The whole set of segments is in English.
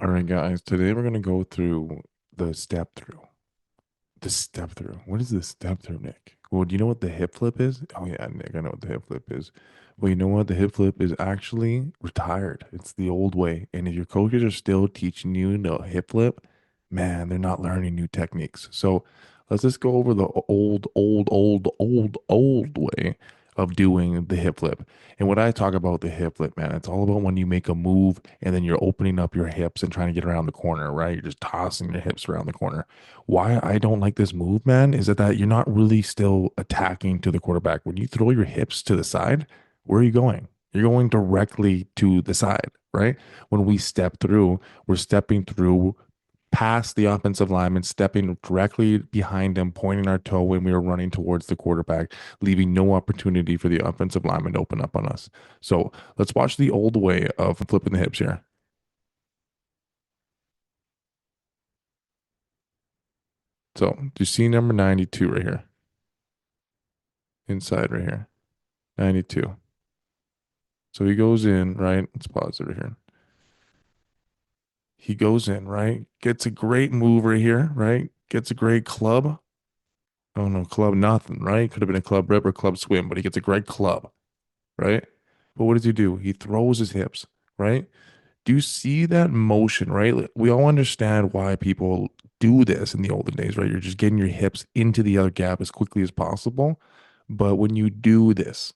All right, guys, today we're going to go through the step through. The step through. What is the step through, Nick? Well, do you know what the hip flip is? Oh, yeah, Nick, I know what the hip flip is. Well, you know what? The hip flip is actually retired. It's the old way. And if your coaches are still teaching you the hip flip, man, they're not learning new techniques. So let's just go over the old way of doing the hip flip. And when I talk about the hip flip, man, it's all about when you make a move and then you're opening up your hips and trying to get around the corner, right? You're just tossing your hips around the corner. Why I don't like this move, man, is that you're not really still attacking to the quarterback. When you throw your hips to the side, where are you going? You're going directly to the side, right? When we step through, we're stepping through past the offensive lineman, stepping directly behind him, pointing our toe when we were running towards the quarterback, leaving no opportunity for the offensive lineman to open up on us. So let's watch the old way of flipping the hips here. So do you see number 92 right here? Inside right here. 92. So he goes in, right? Let's pause it right here. He goes in, right? Gets a great move right here, right? Gets a great club. Oh no, club nothing, right? Could have been a club rip or club swim, but he gets a great club, right? But what does he do? He throws his hips, right? Do you see that motion, right? Like, we all understand why people do this in the olden days, right? You're just getting your hips into the other gap as quickly as possible. But when you do this,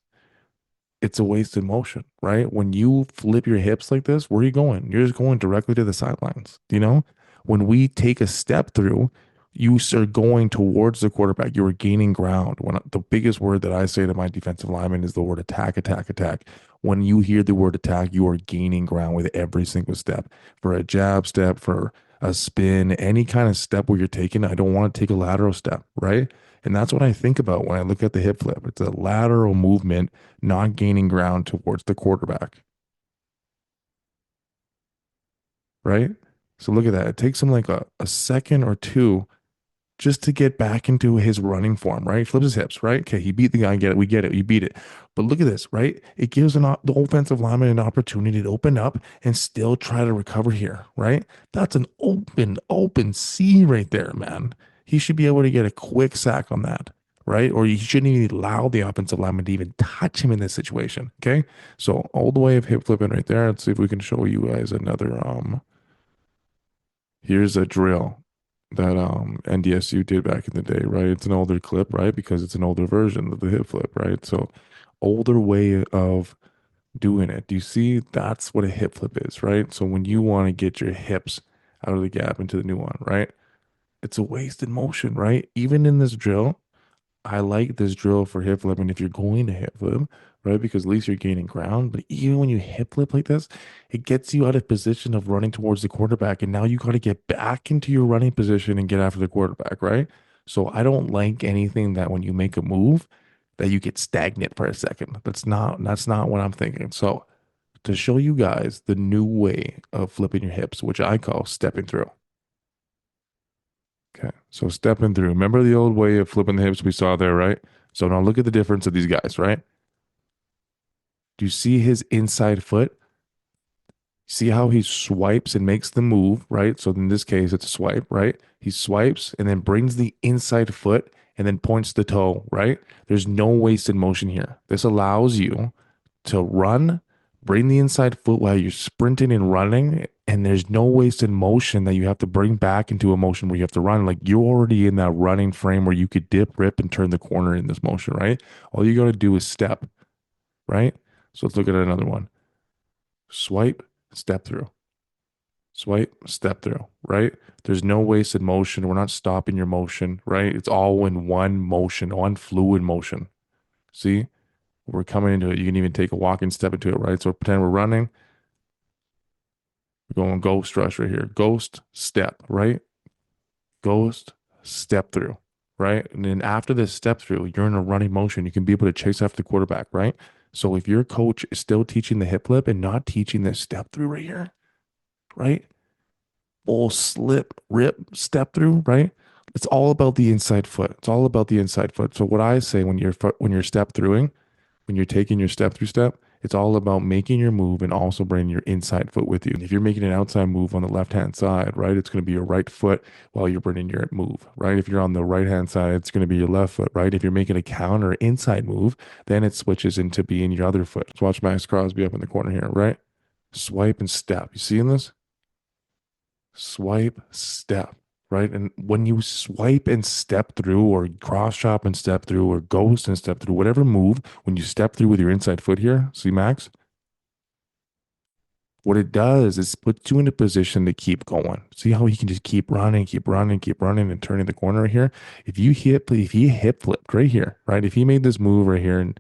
it's a wasted motion, right? When you flip your hips like this, where are you going? You're just going directly to the sidelines. You know, when we take a step through, you start going towards the quarterback. You are gaining ground. When the biggest word that I say to my defensive lineman is the word attack, attack, attack. When you hear the word attack, you are gaining ground with every single step. For a jab step, for a spin, any kind of step where you're taking, I don't want to take a lateral step, right? And that's what I think about when I look at the hip flip. It's a lateral movement, not gaining ground towards the quarterback, right? So look at that. It takes him like a second or two just to get back into his running form, right? Flips his hips, right? Okay, he beat the guy. Get it. We get it. You beat it. But look at this, right? It gives the offensive lineman an opportunity to open up and still try to recover here, right? That's an open C right there, man. He should be able to get a quick sack on that, right? Or you shouldn't even allow the offensive lineman to even touch him in this situation. Okay. So all the way of hip flipping right there. Let's see if we can show you guys another here's a drill that NDSU did back in the day, right? It's an older clip, right? Because it's an older version of the hip flip, right? So older way of doing it. Do you see that's what a hip flip is, right? So when you want to get your hips out of the gap into the new one, right? It's a wasted motion, right? Even in this drill, I like this drill for hip flip. And if you're going to hip flip, right, because at least you're gaining ground. But even when you hip flip like this, it gets you out of position of running towards the quarterback. And now you got to get back into your running position and get after the quarterback, right? So I don't like anything that when you make a move that you get stagnant for a second. That's not what I'm thinking. So to show you guys the new way of flipping your hips, which I call stepping through. Okay. So stepping through. Remember the old way of flipping the hips we saw there, right? So now look at the difference of these guys, right? Do you see his inside foot? See how he swipes and makes the move, right? So in this case, it's a swipe, right? He swipes and then brings the inside foot and then points the toe, right? There's no wasted motion here. This allows you to run, bring the inside foot while you're sprinting and running, and there's no wasted motion that you have to bring back into a motion where you have to run. Like you're already in that running frame where you could dip, rip, and turn the corner in this motion, right? All you got to do is step, right? So let's look at another one. Swipe, step through. Swipe, step through, right? There's no wasted motion. We're not stopping your motion, right? It's all in one motion, one fluid motion. See? We're coming into it. You can even take a walking step into it, right? So pretend we're running. We're going ghost rush right here. Ghost step, right? Ghost step through, right? And then after this step through, you're in a running motion. You can be able to chase after the quarterback, right? So if your coach is still teaching the hip flip and not teaching this step through right here, right? Full slip, rip, step through, right? It's all about the inside foot. It's all about the inside foot. So what I say when you're step throughing, when you're taking your step through step, It's all about making your move and also bringing your inside foot with you. If you're making an outside move on the left hand side, right, it's going to be your right foot while you're bringing your move, right? If you're on the right hand side, it's going to be your left foot, right? If you're making a counter inside move, then it switches into being your other foot. Let's watch Max Crosby up in the corner here, right? Swipe and step. You seeing this? Swipe, step, right? And when you swipe and step through, or cross chop and step through, or ghost and step through, whatever move, when you step through with your inside foot here, see Max? What it does is puts you in a position to keep going. See how he can just keep running, keep running, keep running, and turning the corner right here. If he hip flipped right here, right? If he made this move right here and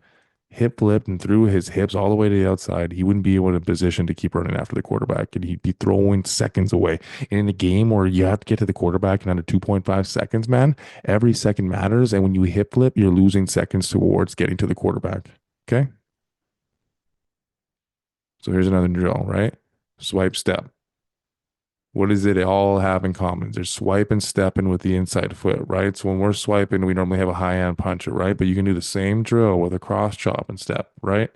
hip flipped and threw his hips all the way to the outside, he wouldn't be able to position to keep running after the quarterback, and he'd be throwing seconds away. And in a game where you have to get to the quarterback in under 2.5 seconds, man, every second matters. And when you hip flip, you're losing seconds towards getting to the quarterback. Okay. So here's another drill, right? Swipe step. What does it all have in common? There's swipe and stepping with the inside foot, right? So when we're swiping, we normally have a high hand puncher, right? But you can do the same drill with a cross chop and step, right?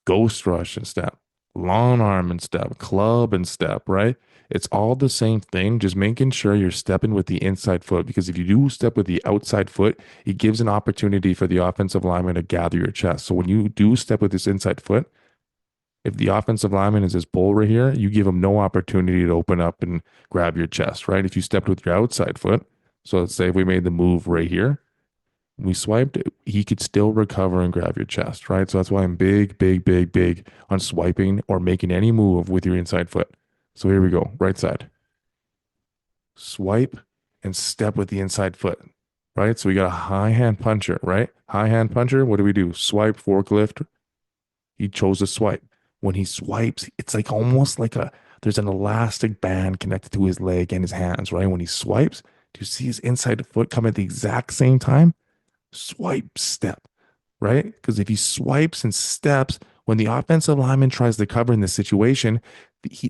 Ghost rush and step, long arm and step, club and step, right? It's all the same thing, just making sure you're stepping with the inside foot. Because if you do step with the outside foot, it gives an opportunity for the offensive lineman to gather your chest. So when you do step with this inside foot, if the offensive lineman is this bull right here, you give him no opportunity to open up and grab your chest, right? If you stepped with your outside foot, so let's say if we made the move right here, we swiped, he could still recover and grab your chest, right? So that's why I'm big, big, big, big on swiping or making any move with your inside foot. So here we go, right side. Swipe and step with the inside foot, right? So we got a high hand puncher, right? High hand puncher, what do we do? Swipe, forklift. He chose to swipe. When he swipes, it's like almost like there's an elastic band connected to his leg and his hands, right? When he swipes, do you see his inside foot come at the exact same time? Swipe, step, right? Because if he swipes and steps, when the offensive lineman tries to cover in this situation,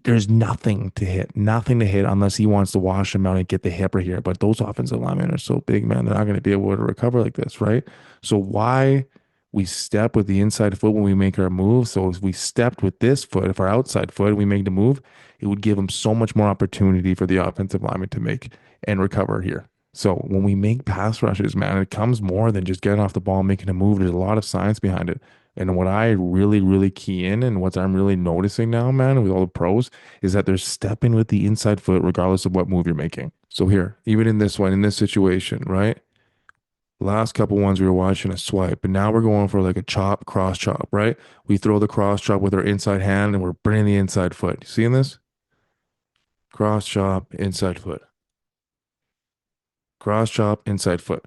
there's nothing to hit unless he wants to wash him out and get the hip right here. But those offensive linemen are so big, man, they're not going to be able to recover like this, right? So why we step with the inside foot when we make our move? So if we stepped with this foot, if our outside foot, we make the move, it would give him so much more opportunity for the offensive lineman to make and recover here. So when we make pass rushes, man, it comes more than just getting off the ball and making a move. There's a lot of science behind it. And what I really, really key in and what I'm really noticing now, man, with all the pros, is that they're stepping with the inside foot regardless of what move you're making. So here, even in this one, in this situation, right? Last couple ones we were watching a swipe, but now we're going for like a chop, cross chop, right? We throw the cross chop with our inside hand and we're bringing the inside foot. You seeing this? Cross chop, inside foot. Cross chop, inside foot.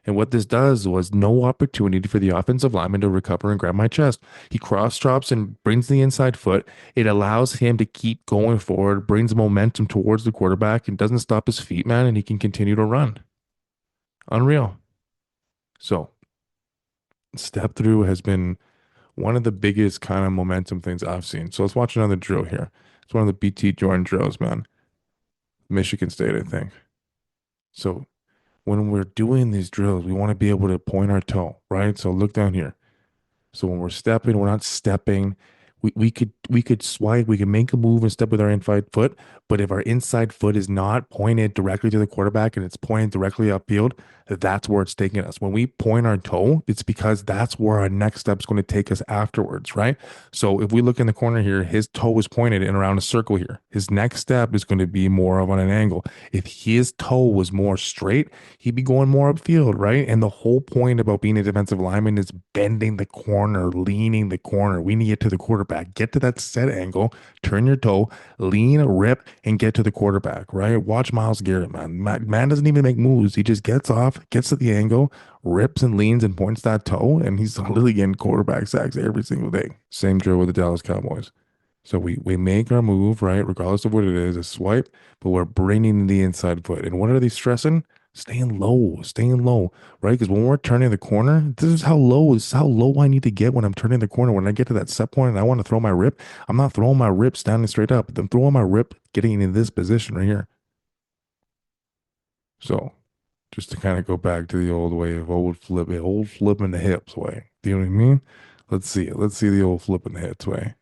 And what this does was no opportunity for the offensive lineman to recover and grab my chest. He cross chops and brings the inside foot. It allows him to keep going forward, brings momentum towards the quarterback, and doesn't stop his feet, man, and he can continue to run. Unreal. So, step through has been one of the biggest kind of momentum things I've seen. So, let's watch another drill here. It's one of the BT Jordan drills, man. Michigan State, I think. So, when we're doing these drills, we want to be able to point our toe, right? So look down here. So when we're stepping, we're not stepping. We could swipe, we can make a move and step with our inside foot. But if our inside foot is not pointed directly to the quarterback and it's pointed directly upfield, that's where it's taking us. When we point our toe, it's because that's where our next step is going to take us afterwards, right? So if we look in the corner here, his toe is pointed in around a circle here. His next step is going to be more of on an angle. If his toe was more straight, he'd be going more upfield, right? And the whole point about being a defensive lineman is bending the corner, leaning the corner. We need to get to the quarterback, get to that set angle, turn your toe, lean, rip, and get to the quarterback, right? Watch Myles Garrett, man. Man doesn't even make moves. He just gets off, gets to the angle, rips and leans and points that toe, and he's literally getting quarterback sacks every single day. Same drill with the Dallas Cowboys. So we make our move, right? Regardless of what it is, a swipe, but we're bringing the inside foot. And what are they stressing? Staying low, right? Because when we're turning the corner, this is how low I need to get when I'm turning the corner. When I get to that set point and I want to throw my rip, I'm not throwing my rip standing straight up. I'm throwing my rip getting in this position right here. So just to kind of go back to the old way of old flipping the hips way. Do you know what I mean? Let's see it. Let's see the old flipping the hits way.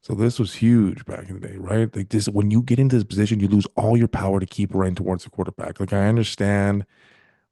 So this was huge back in the day, right? Like this, when you get into this position, you lose all your power to keep running towards the quarterback. Like I understand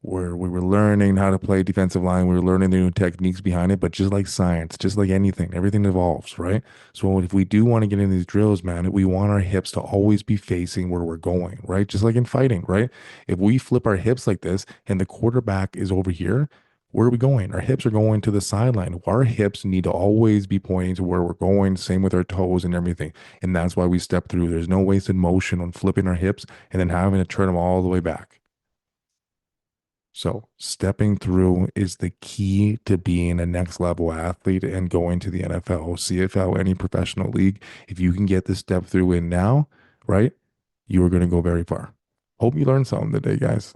where we were learning how to play defensive line. We were learning the new techniques behind it, but just like science, just like anything, everything evolves, right? So if we do want to get into these drills, man, we want our hips to always be facing where we're going, right? Just like in fighting, right? If we flip our hips like this and the quarterback is over here, where are we going? Our hips are going to the sideline. Our hips need to always be pointing to where we're going. Same with our toes and everything. And that's why we step through. There's no wasted motion on flipping our hips and then having to turn them all the way back. So, stepping through is the key to being a next level athlete and going to the NFL, CFL, any professional league. If you can get this step through in now, right, you are going to go very far. Hope you learned something today, guys.